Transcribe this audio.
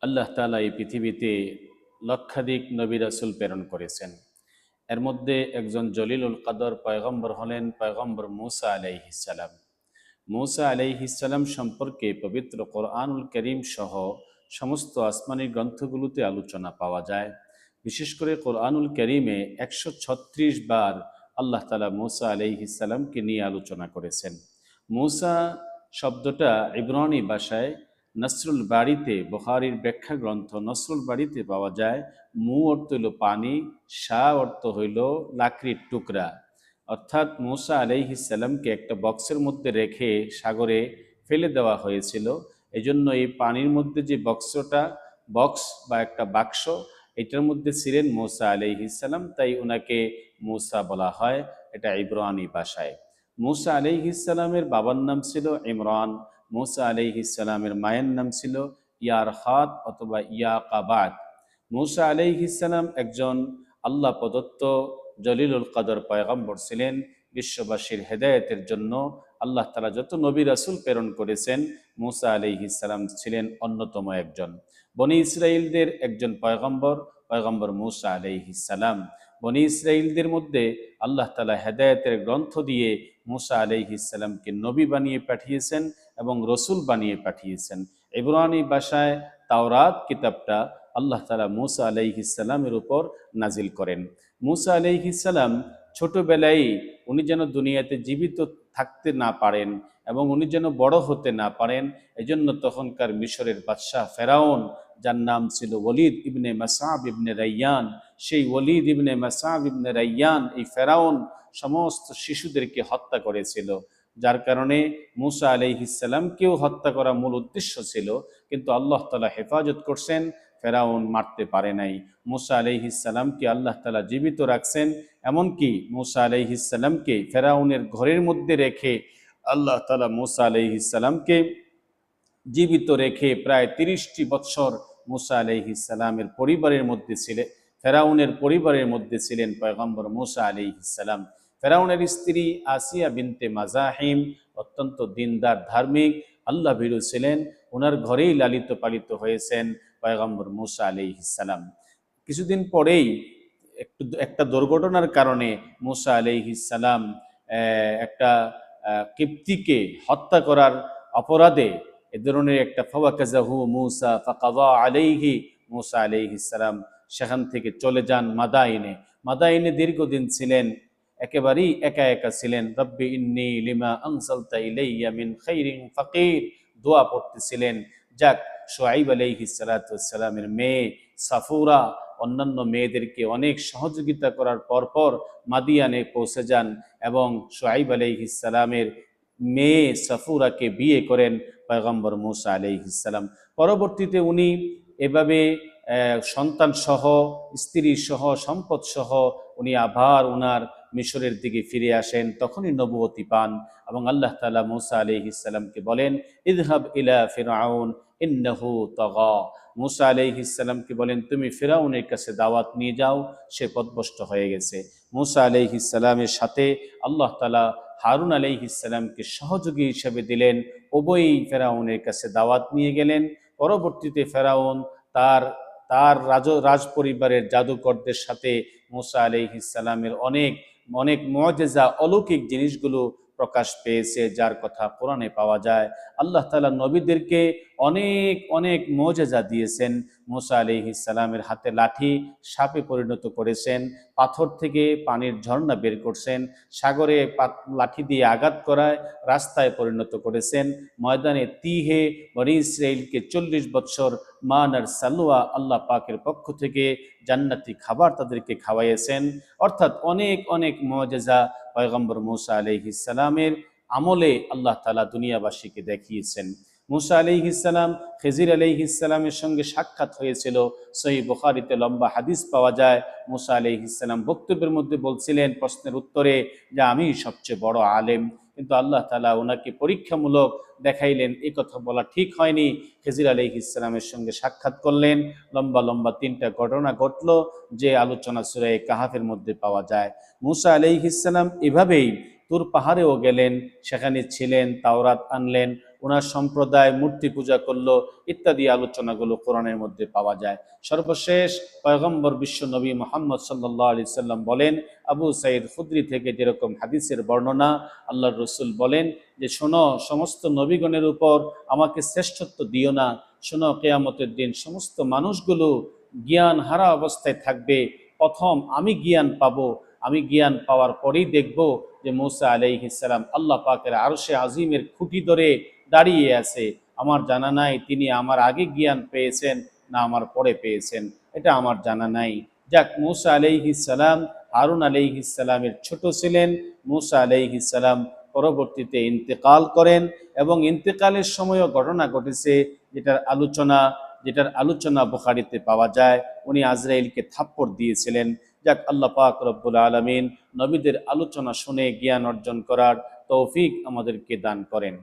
আল্লাহ তাআলা এই পৃথিবীতে লক্ষাধিক নবী রাসূল প্রেরণ করেছেন। এর মধ্যে একজন জলিলুল কদর পয়গম্বর হলেন পয়গম্বর মূসা আলাইহিস সালাম। মূসা আলাইহিস সালাম সম্পর্কে পবিত্র কোরআনুল কারীম সহ সমস্ত আসমানি গ্রন্থগুলোতে আলোচনা পাওয়া যায়। বিশেষ করে কোরআনুল কারীমে ১৩৬ বার আল্লাহ তাআলা মূসা আলাইহিস সালামকে নিয়ে আলোচনা করেছেন। মূসা শব্দটা ইব্রানি ভাষায় নসরুল বাড়িতে, বুখারীর ব্যাখ্যা গ্রন্থ নসরুল বাড়িতে পাওয়া যায়। মু অর্থ হইল পানি, সা অর্থ হইল লাকড়ির টুকরা। অর্থাৎ মূসা আলাইহিস সালামকে একটা বক্সের মধ্যে রেখে সাগরে ফেলে দেওয়া হয়েছিল। এজন্য এই পানির মধ্যে যে বক্স বা একটা বাক্স, এটার মধ্যে ছিলেন মূসা আলাইহিস সালাম, তাই ওনাকে মূসা বলা হয়, এটা ইব্রানি ভাষায়। মূসা আলাইহিস সালামের বাবার নাম ছিল ইমরান। মূসা আলাইহিস সালামের মায়ের নাম ছিল ইয়ারহাত অথবা ইয়াকাবাত। মূসা আলাইহিস সালাম একজন আল্লাহ প্রদত্ত জলিলুল কদর পয়গম্বর ছিলেন। বিশ্ববাসীর হেদায়েতের জন্য আল্লাহ তাআলা যত নবী রাসূল প্রেরণ করেছেন, মূসা আলাইহিস সালাম ছিলেন অন্যতম একজন। বনি ইসরাইলদের একজন পয়গম্বর মূসা আলাইহিস সালাম। বনি ইসরাইলদের মধ্যে আল্লাহ তাআলা হেদায়েতের গ্রন্থ দিয়ে মূসা আলাইহিস সালামকে নবী বানিয়ে পাঠিয়েছেন এবং রসুল বানিয়ে পাঠিয়েছেন। ইব্রানি ভাষায় তাওরাত কিতাবটা আল্লাহ তাআলা মূসা আলাইহিস সালামের উপর নাজিল করেন। মূসা আলাইহিস সালাম ছোটবেলায় উনি যেন দুনিয়াতে জীবিত থাকতে না পারেন এবং উনি যেন বড় হতে না পারেন, এজন্য তখনকার মিশরের বাদশাহ ফেরাউন, যার নাম ছিল ওলীদ ইবনে মাসআব ইবনে রাইয়ান, সেই ওলীদ ইবনে মাসআব ইবনে রাইয়ান, এই ফেরাউন সমস্ত শিশুদেরকে হত্যা করেছিল। যার কারণে মূসা আলাইহিস সালামকেও হত্যা করা মূল উদ্দেশ্য ছিল, কিন্তু আল্লাহ তাআলা হেফাজত করছেন, ফেরাউন মারতে পারে নাই। মূসা আলাইহিস সালামকে আল্লাহ তাআলা জীবিত রাখছেন। এমনকি মূসা আলাইহিস সালামকে ফেরাউনের ঘরের মধ্যে রেখে আল্লাহ তাআলা মূসা আলাইহিস সালামকে জীবিত রেখে প্রায় ৩০টি বৎসর মূসা আলাইহিস সালামের পরিবারের মধ্যে ছিলেন, ফেরাউনের পরিবারের মধ্যে ছিলেন পয়গম্বর মূসা আলাইহিস সালাম। ফেরাউনের স্ত্রী আসিয়া বিনতে মাজাহিম অত্যন্ত দিনদার, ধার্মিক, আল্লাহ ভীরু ছিলেন। ওনার ঘরেই লালিত পালিত হয়েছেন পয়গম্বর মূসা আলাইহিস সালাম। কিছুদিন পরেই একটা দুর্ঘটনার কারণে মূসা আলাইহিস সালাম একটা কিপ্তিকে হত্যা করার অপরাধে, এ ধরনের একটা ফাওয়াকাযাহু মূসা ফাকাযা আলাইহি, মূসা আলাইহিস সালাম সেখান থেকে চলে যান মাদাইনে। মাদাইনে দীর্ঘদিন ছিলেন, একেবারেই একা একা ছিলেন। রব্বি ইন্নী লিমা আনজালতা ইলাইয়া মিন খাইরিন ফাকির দোয়া পড়তেছিলেন। যাক, শুআইব আলাইহিস সালাতু ওয়াস সালামের মেয়ে সাফুরা অন্যান্য মেয়েদেরকে অনেক সহযোগিতা করার পরপর মাদিয়ানে পৌঁছে যান এবং শুআইব আলাইহিস সালামের মেয়ে সাফুরাকে বিয়ে করেন পয়গম্বর মূসা আলাইহিস সালাম। পরবর্তীতে উনি এভাবে সন্তান সহ, স্ত্রী সহ, সম্পদ সহ উনি আবার উনার মিশরের দিকে ফিরে আসেন। তখনই নবুয়তি পান এবং আল্লাহ তাআলা মূসা আলাইহিস সালামকে বলেন, ইযহাব ইলা ফিরআউন ইন্নাহু তাগা। মূসা আলাইহিস সালামকে বলেন, তুমি ফিরআউনের কাছে দাওয়াত নিয়ে যাও, সে পথভ্রষ্ট হয়ে গেছে। মূসা আলাইহিস সালামের সাথে আল্লাহ তাআলা হারুন আলাইহিস সালামকে সহযোগী হিসেবে দিলেন। উভয়ই ফেরাউনের কাছে দাওয়াত নিয়ে গেলেন। পরবর্তীতে ফেরাউন তার তার রাজ পরিবারের জাদুকরদের সাথে মূসা আলাইহিস সালামের অনেক অনেক মুআজিজা, অলৌকিক জিনিসগুলো প্রকাশ পেয়েছে, যার কথা কোরআনে পাওয়া যায়। আল্লাহ তাআলা নবীদেরকে অনেক অনেক মুআজিজা দিয়েছেন। মূসা আলাইহিস সালামের হাতে লাঠি সাপে পরিণত করেছেন, পাথর থেকে পানির ঝর্ণা বের করছেন, সাগরে লাঠি দিয়ে আঘাত করায় রাস্তায় পরিণত করেছেন, ময়দানে তিহে বনি ইসরাইলকে ৪০ বৎসর মান আর সালওয়া আল্লাহ পাকের পক্ষ থেকে জান্নাতি খাবার তাদেরকে খাওয়াইয়েছেন। অর্থাৎ অনেক অনেক মুআজিজা পয়গম্বর মূসা আলাইহিস সালামের আমলে আল্লাহ তাআলা দুনিয়াবাসীকে দেখিয়েছেন। মূসা আলাইহিস সালাম খিজির আলাইহিস সালামের সঙ্গে সাক্ষাৎ হয়েছিল। সহিহ বুখারীতে লম্বা হাদিস পাওয়া যায়। মূসা আলাইহিস সালাম বক্তব্যের মধ্যে বলছিলেন, প্রশ্নের উত্তরে, যে আমি সবচেয়ে বড় আলেম। কিন্তু আল্লাহ তাআলা ওনাকে পরীক্ষামূলক দেখাইলেন, এই কথা বলা ঠিক হয়নি। খিজির আলাইহিস সালামের সঙ্গে সাক্ষাৎ করলেন। লম্বা লম্বা 3টা ঘটনা ঘটলো, যে আলোচনা সূরা কাহাফের মধ্যে পাওয়া যায়। মূসা আলাইহিস সালাম এভাবেই তুর পাহাড়েও গেলেন, সেখানে ছিলেন, তাওরাত আনলেন, ওনার সম্প্রদায় মূর্তি পূজা করলো ইত্যাদি আলোচনাগুলো কোরআনের মধ্যে পাওয়া যায়। সর্বশেষ পয়গম্বর বিশ্ব নবী মুহাম্মদ সাল্লাল্লাহু আলাইহি সাল্লাম বলেন, আবু সাঈদ খুদরি থেকে যেরকম হাদিসের বর্ণনা, আল্লাহর রসুল বলেন যে শোনো, সমস্ত নবীগণের উপর আমাকে শ্রেষ্ঠত্ব দিও না। শোনো, কিয়ামতের দিন সমস্ত মানুষগুলো জ্ঞান হারা অবস্থায় থাকবে, প্রথম আমি জ্ঞান পাবো। আমি জ্ঞান পাওয়ার পরেই দেখব যে মূসা আলাইহিস সালাম আল্লাহ পাকের আরশে আজিমের খুঁটি ধরে দাঁড়িয়ে আছে। আমার জানা নাই তিনি আমার আগে জ্ঞান পেয়েছেন না আমার পরে পেয়েছেন, এটা আমার জানা নাই। যাক, মূসা আলাইহিস সালাম হারুন আলাইহিস সালামের ছোট ছিলেন। মূসা আলাইহিস সালাম পরবর্তীতে ইন্তেকাল করেন এবং ইন্তেকালের সময়ও ঘটনা ঘটেছে যেটার আলোচনা বুখারীতে পাওয়া যায়। উনি আজরাইলকে থাপ্পড় দিয়েছিলেন। যাক, আল্লাহ পাক রব্বুল আলামিন নবীদের আলোচনা শুনে জ্ঞান অর্জন করার তৌফিক আমাদেরকে দান করেন।